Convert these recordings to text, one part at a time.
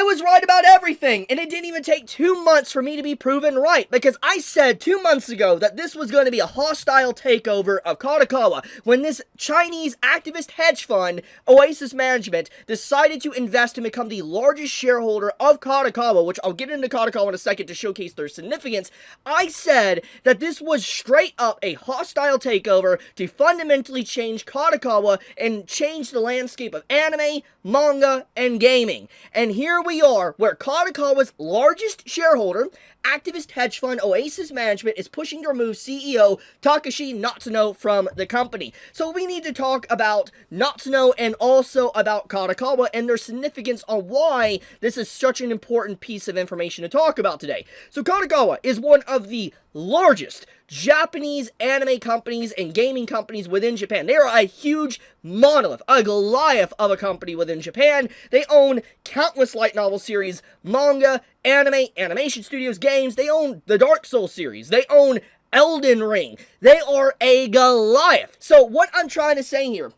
I was right about everything, and it didn't even take 2 months for me to be proven right, because I said 2 months ago that this was going to be a hostile takeover of Kadokawa when this Chinese Activist Hedge-Fund, Oasis Management, decided to invest and become the largest shareholder of Kadokawa, which I'll get into Kadokawa in a second to showcase their significance. I said that this was straight up a hostile takeover to fundamentally change Kadokawa and change the landscape of anime, manga, and gaming. And here we are, where Kadokawa's largest shareholder, Activist Hedge Fund Oasis Management, is pushing to remove CEO Takashi Natsuno from the company. So we need to talk about Natsuno and also about Kadokawa and their significance on why this is such an important piece of information to talk about today. So Kadokawa is one of the largest Japanese anime companies and gaming companies within Japan. They are a huge monolith, a Goliath of a company within Japan. They own countless light novel series, manga, anime, animation studios, games. They own the Dark Souls series. They own Elden Ring. They are a Goliath. So what I'm trying to say here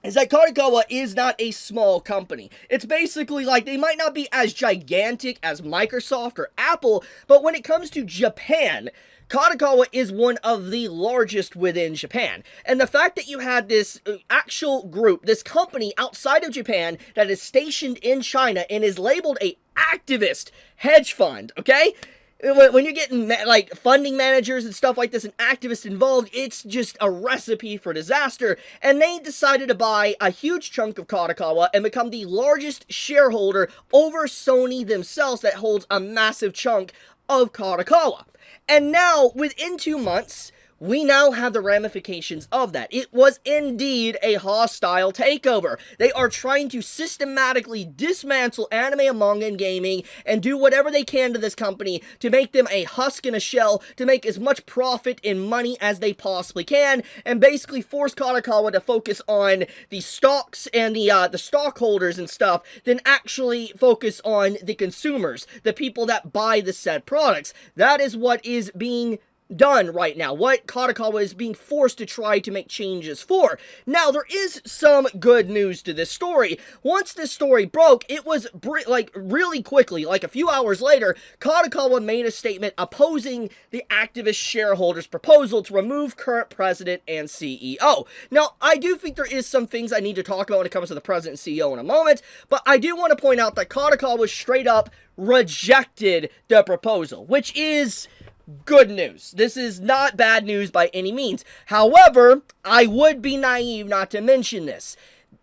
is that Kadokawa is not a small company. It's basically like they might not be as gigantic as Microsoft or Apple, but when it comes to Japan, Kadokawa is one of the largest within Japan. And the fact that you had this actual group, this company outside of Japan that is stationed in China and is labeled a activist hedge fund, okay? When you're getting, like, funding managers and stuff like this and activists involved, it's just a recipe for disaster. And they decided to buy a huge chunk of Kadokawa and become the largest shareholder over Sony themselves that holds a massive chunk of Kadokawa. And now, within 2 months, we now have the ramifications of that. It was indeed a hostile takeover. They are trying to systematically dismantle anime, manga, and gaming and do whatever they can to this company to make them a husk and a shell, to make as much profit and money as they possibly can, and basically force Kadokawa to focus on the stocks and the stockholders and stuff, than actually focus on the consumers, the people that buy the said products. That is what is being done right now, what Kadokawa is being forced to try to make changes for. Now, there is some good news to this story. Once this story broke, it was really quickly, like a few hours later, Kadokawa made a statement opposing the activist shareholders' proposal to remove current president and CEO. Now, I do think there is some things I need to talk about when it comes to the president and CEO in a moment, but I do want to point out that Kadokawa straight up rejected the proposal, which is good news. This is not bad news by any means. However, I would be naive not to mention this.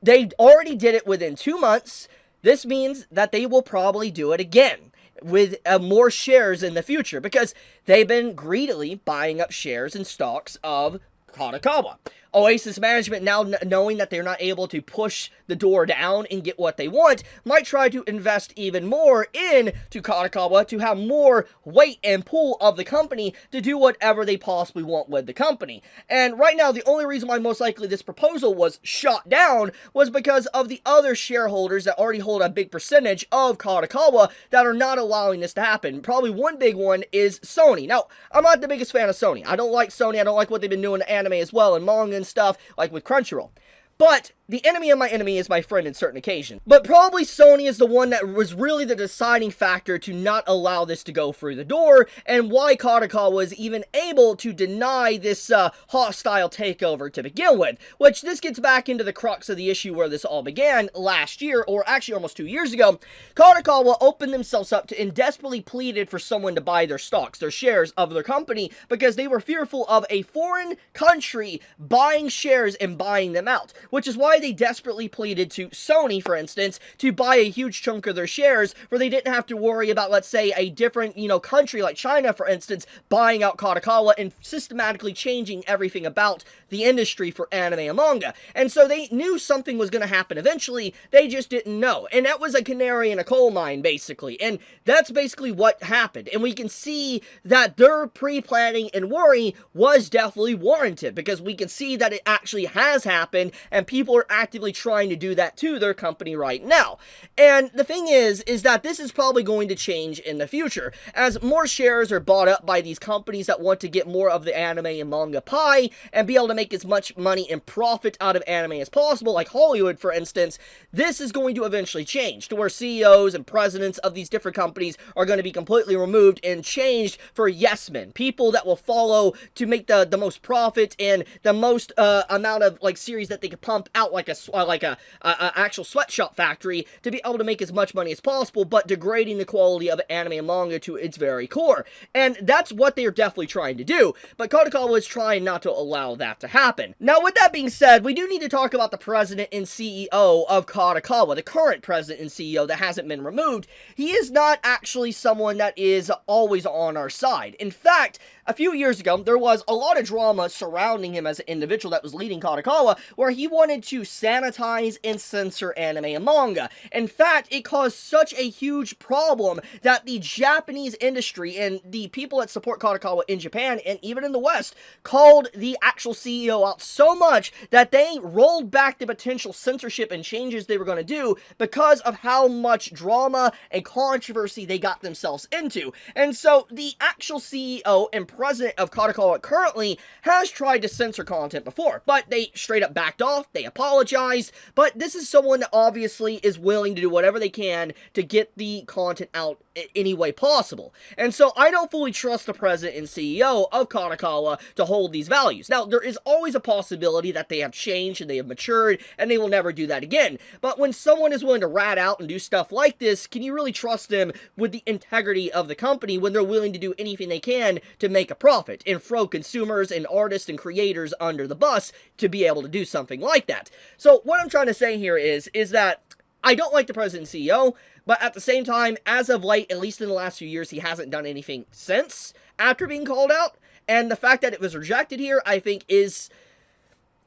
They already did it within 2 months. This means that they will probably do it again with more shares in the future, because they've been greedily buying up shares and stocks of Kadokawa. Oasis Management, now knowing that they're not able to push the door down and get what they want, might try to invest even more into Kadokawa to have more weight and pull of the company to do whatever they possibly want with the company. And right now, the only reason why most likely this proposal was shot down was because of the other shareholders that already hold a big percentage of Kadokawa that are not allowing this to happen. Probably one big one is Sony. Now, I'm not the biggest fan of Sony. I don't like Sony. I don't like what they've been doing to anime as well and manga and stuff, like with Crunchyroll. But the enemy of my enemy is my friend in certain occasions. But probably Sony is the one that was really the deciding factor to not allow this to go through the door, and why Kadokawa was even able to deny this hostile takeover to begin with. Which, this gets back into the crux of the issue where this all began last year, or actually almost 2 years ago. Kadokawa opened themselves up to and desperately pleaded for someone to buy their stocks, their shares of their company, because they were fearful of a foreign country buying shares and buying them out. Which is why they desperately pleaded to Sony, for instance, to buy a huge chunk of their shares, where they didn't have to worry about, let's say, a different, country like China, for instance, buying out Kadokawa and systematically changing everything about the industry for anime and manga. And so they knew something was going to happen eventually, they just didn't know. And that was a canary in a coal mine, basically. And that's basically what happened. And we can see that their pre-planning and worry was definitely warranted, because we can see that it actually has happened, and people are they're actively trying to do that to their company right now. And the thing is that this is probably going to change in the future, as more shares are bought up by these companies that want to get more of the anime and manga pie and be able to make as much money and profit out of anime as possible, like Hollywood, for instance. This is going to eventually change to where CEOs and presidents of these different companies are going to be completely removed and changed for yes men, people that will follow to make the most profit and the most amount of like series that they could pump out, like a actual sweatshop factory, to be able to make as much money as possible, but degrading the quality of anime and manga to its very core. And that's what they are definitely trying to do, but Kadokawa is trying not to allow that to happen. Now, with that being said, we do need to talk about the president and CEO of Kadokawa, the current president and CEO that hasn't been removed. He is not actually someone that is always on our side. In fact, a few years ago, there was a lot of drama surrounding him as an individual that was leading Kadokawa, where he wanted to sanitize and censor anime and manga. In fact, it caused such a huge problem that the Japanese industry and the people that support Kadokawa in Japan and even in the West called the actual CEO out so much that they rolled back the potential censorship and changes they were going to do because of how much drama and controversy they got themselves into. And so the actual CEO and president of Kadokawa currently has tried to censor content before, but they straight up backed off, they apologized, but this is someone that obviously is willing to do whatever they can to get the content out any way possible. And so I don't fully trust the president and CEO of Kadokawa to hold these values. Now, there is always a possibility that they have changed and they have matured and they will never do that again. But when someone is willing to rat out and do stuff like this, can you really trust them with the integrity of the company when they're willing to do anything they can to make a profit and throw consumers and artists and creators under the bus to be able to do something like that? So what I'm trying to say here is that I don't like the president and CEO, but at the same time, as of late, at least in the last few years, he hasn't done anything since after being called out. And the fact that it was rejected here, I think, is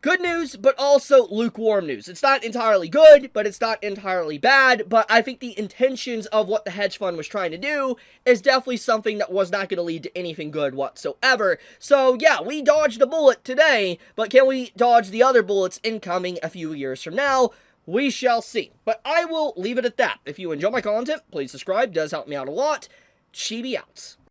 good news, but also lukewarm news. It's not entirely good, but it's not entirely bad, but I think the intentions of what the hedge fund was trying to do is definitely something that was not going to lead to anything good whatsoever. So yeah, we dodged a bullet today, but can we dodge the other bullets incoming a few years from now? We shall see. But I will leave it at that. If you enjoy my content, please subscribe. It does help me out a lot. Chibi out.